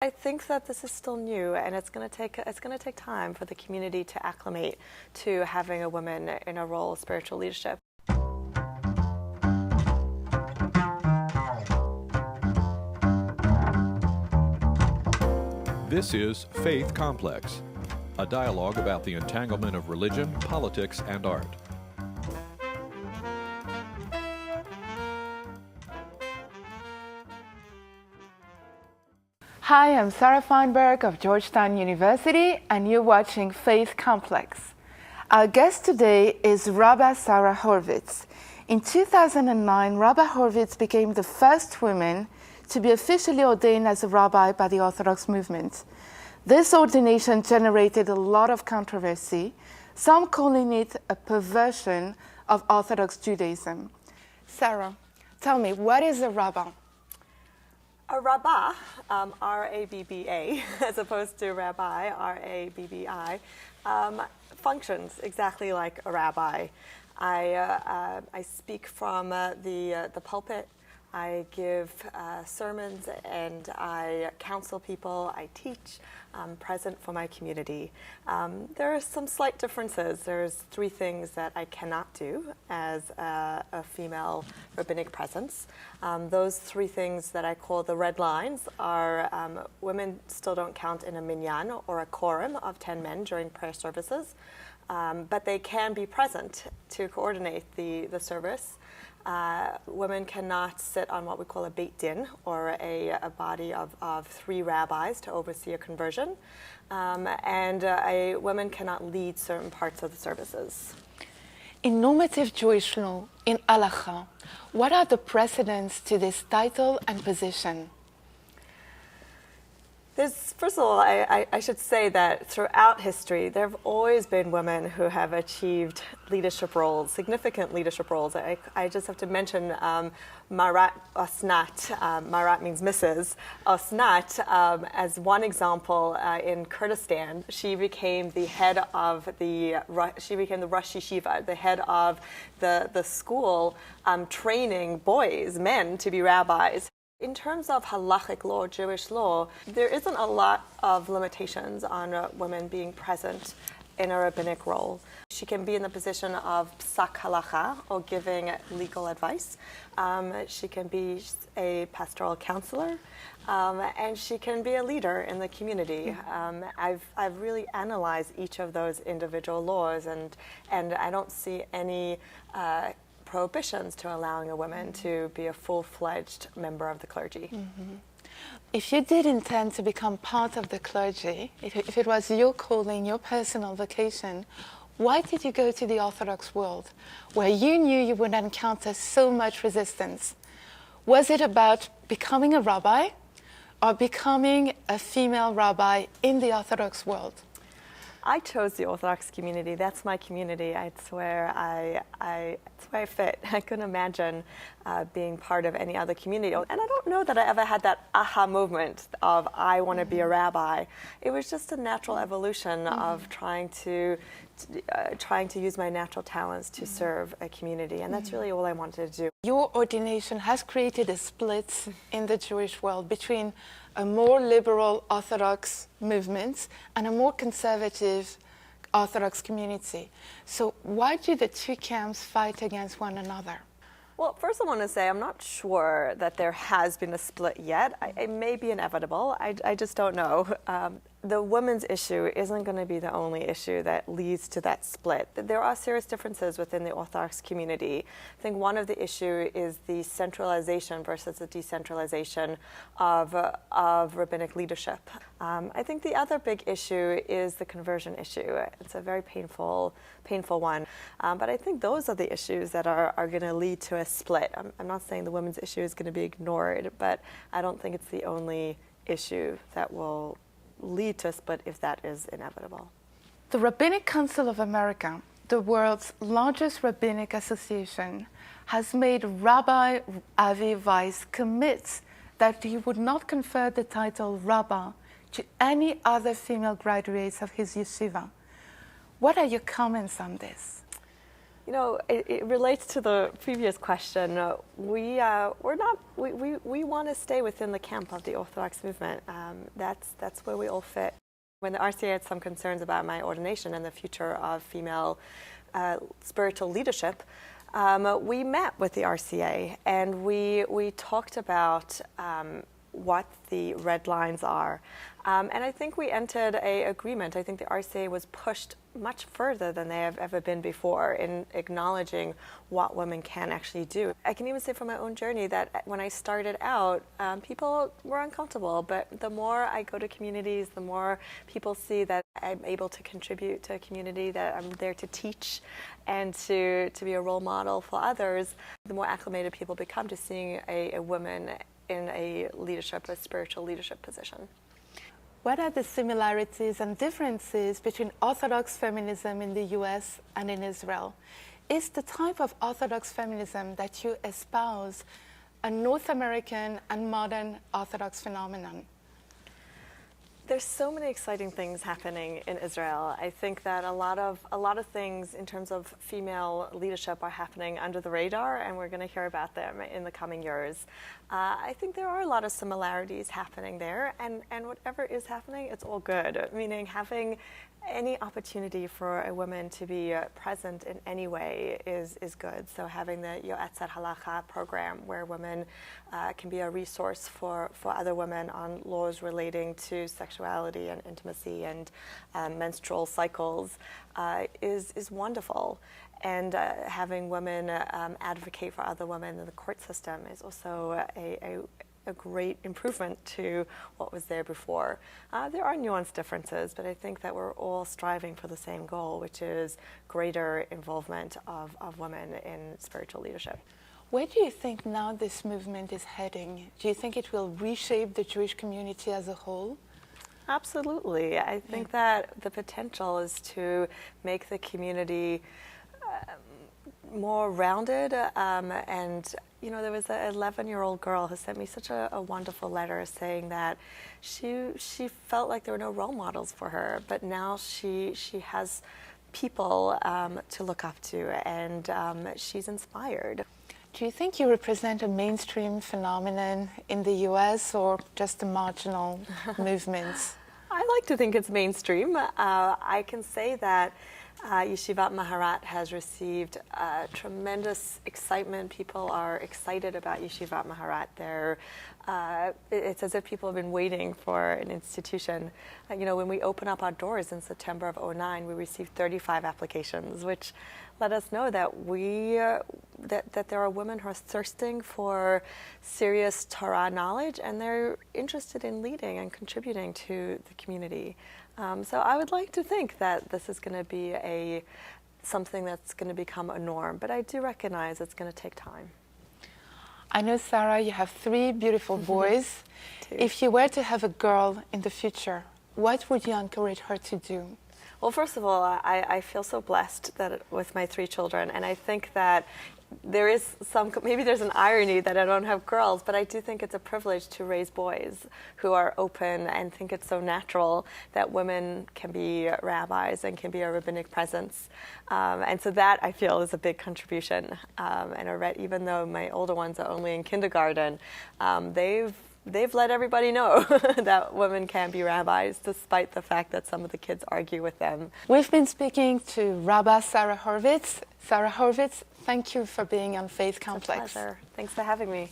I think that this is still new, and it's going to take time for the community to acclimate to having a woman in a role of spiritual leadership. This is Faith Complex, a dialogue about the entanglement of religion, politics, and art. Hi, I'm Sara Feinberg of Georgetown University, and you're watching Faith Complex. Our guest today is Rabba Sara Hurwitz. In 2009, Rabba Hurwitz became the first woman to be officially ordained as a rabbi by the Orthodox movement. This ordination generated a lot of controversy, some calling it a perversion of Orthodox Judaism. Sara, tell me, what is a rabba? A Rabba, R-A-B-B-A, as opposed to rabbi, R-A-B-B-I, functions exactly like a rabbi. I speak from the pulpit. I give sermons and I counsel people. I teach. I'm present for my community. There are some slight differences. There's 3 things that I cannot do as a female rabbinic presence. Those 3 things that I call the red lines are women still don't count in a minyan or a quorum of 10 men during prayer services, but they can be present to coordinate the service. Women cannot sit on what we call a beit din, or a body of 3 rabbis to oversee a conversion, and women cannot lead certain parts of the services. In normative Jewish law, in halacha, what are the precedents to this title and position? First of all, I should say that throughout history, there have always been women who have achieved leadership roles, significant leadership roles. I just have to mention Marat Osnat, Marat means Mrs. Osnat, as one example in Kurdistan. She became the head of the Rosh Yeshiva, the head of the school training men to be rabbis. In terms of halachic law, Jewish law, there isn't a lot of limitations on women being present in a rabbinic role. She can be in the position of psak halacha, or giving legal advice. She can be a pastoral counselor, and she can be a leader in the community. I've really analyzed each of those individual laws, and I don't see any prohibitions to allowing a woman to be a full-fledged member of the clergy. Mm-hmm. If you did intend to become part of the clergy, if it was your calling, your personal vocation, why did you go to the Orthodox world, where you knew you would encounter so much resistance? Was it about becoming a rabbi or becoming a female rabbi in the Orthodox world? I chose the Orthodox community. That's my community. It's where it's where I fit. I couldn't imagine being part of any other community. And I don't know that I ever had that aha movement of I want to be a rabbi. It was just a natural evolution of trying to use my natural talents to serve a community. And that's really all I wanted to do. Your ordination has created a split in the Jewish world between a more liberal Orthodox movement and a more conservative Orthodox community. So why do the 2 camps fight against one another? Well, first I want to say I'm not sure that there has been a split yet. It may be inevitable. I just don't know. The women's issue isn't going to be the only issue that leads to that split. There are serious differences within the Orthodox community. I think one of the issue is the centralization versus the decentralization of rabbinic leadership. I think the other big issue is the conversion issue. It's a very painful one. But I think those are the issues that are going to lead to a split. I'm not saying the women's issue is going to be ignored, but I don't think it's the only issue that will lead to a split if that is inevitable. The Rabbinic Council of America, the world's largest rabbinic association, has made Rabbi Avi Weiss commit that he would not confer the title Rabba to any other female graduates of his yeshiva. What are your comments on this? It relates to the previous question. We want to stay within the camp of the Orthodox movement. That's where we all fit. When the RCA had some concerns about my ordination and the future of female spiritual leadership, we met with the RCA and we talked about what the red lines are. And I think we entered an agreement. I think the RCA was pushed much further than they have ever been before in acknowledging what women can actually do. I can even say from my own journey that when I started out, people were uncomfortable, but the more I go to communities, the more people see that I'm able to contribute to a community, that I'm there to teach and to be a role model for others, the more acclimated people become to seeing a woman in a spiritual leadership position. What are the similarities and differences between Orthodox feminism in the US and in Israel? Is the type of Orthodox feminism that you espouse a North American and modern Orthodox phenomenon? There's so many exciting things happening in Israel. I think that a lot of things in terms of female leadership are happening under the radar, and we're going to hear about them in the coming years. I think there are a lot of similarities happening there, and whatever is happening, it's all good. Meaning having any opportunity for a woman to be present in any way is good. So having the Yoetzet Halacha program where women can be a resource for other women on laws relating to sexuality and intimacy and menstrual cycles is wonderful. And having women advocate for other women in the court system is also a great improvement to what was there before. There are nuanced differences, but I think that we're all striving for the same goal, which is greater involvement of women in spiritual leadership. Where do you think now this movement is heading? Do you think it will reshape the Jewish community as a whole? Absolutely. I think that the potential is to make the community more rounded, and there was an 11-year-old girl who sent me such a wonderful letter saying that she felt like there were no role models for her, but now she has people to look up to, and she's inspired. Do you think you represent a mainstream phenomenon in the US or just a marginal movement? I like to think it's mainstream. I can say that Yeshivat Maharat has received tremendous excitement. People are excited about Yeshivat Maharat. It's as if people have been waiting for an institution. When we open up our doors in September of 2009, we received 35 applications, which let us know that that there are women who are thirsting for serious Torah knowledge, and they're interested in leading and contributing to the community. So I would like to think that this is going to be something that's going to become a norm, but I do recognize it's going to take time. I know, Sara, you have 3 beautiful boys. If you were to have a girl in the future, what would you encourage her to do? Well, first of all, I feel so blessed with my 3 children, and I think that there is maybe there's an irony that I don't have girls, but I do think it's a privilege to raise boys who are open and think it's so natural that women can be rabbis and can be a rabbinic presence. And so that, I feel, is a big contribution. And even though my older ones are only in kindergarten, they've let everybody know that women can be rabbis, despite the fact that some of the kids argue with them. We've been speaking to Rabba Sara Hurwitz. Sara Hurwitz, thank you for being on Faith Complex. It's a pleasure. Thanks for having me.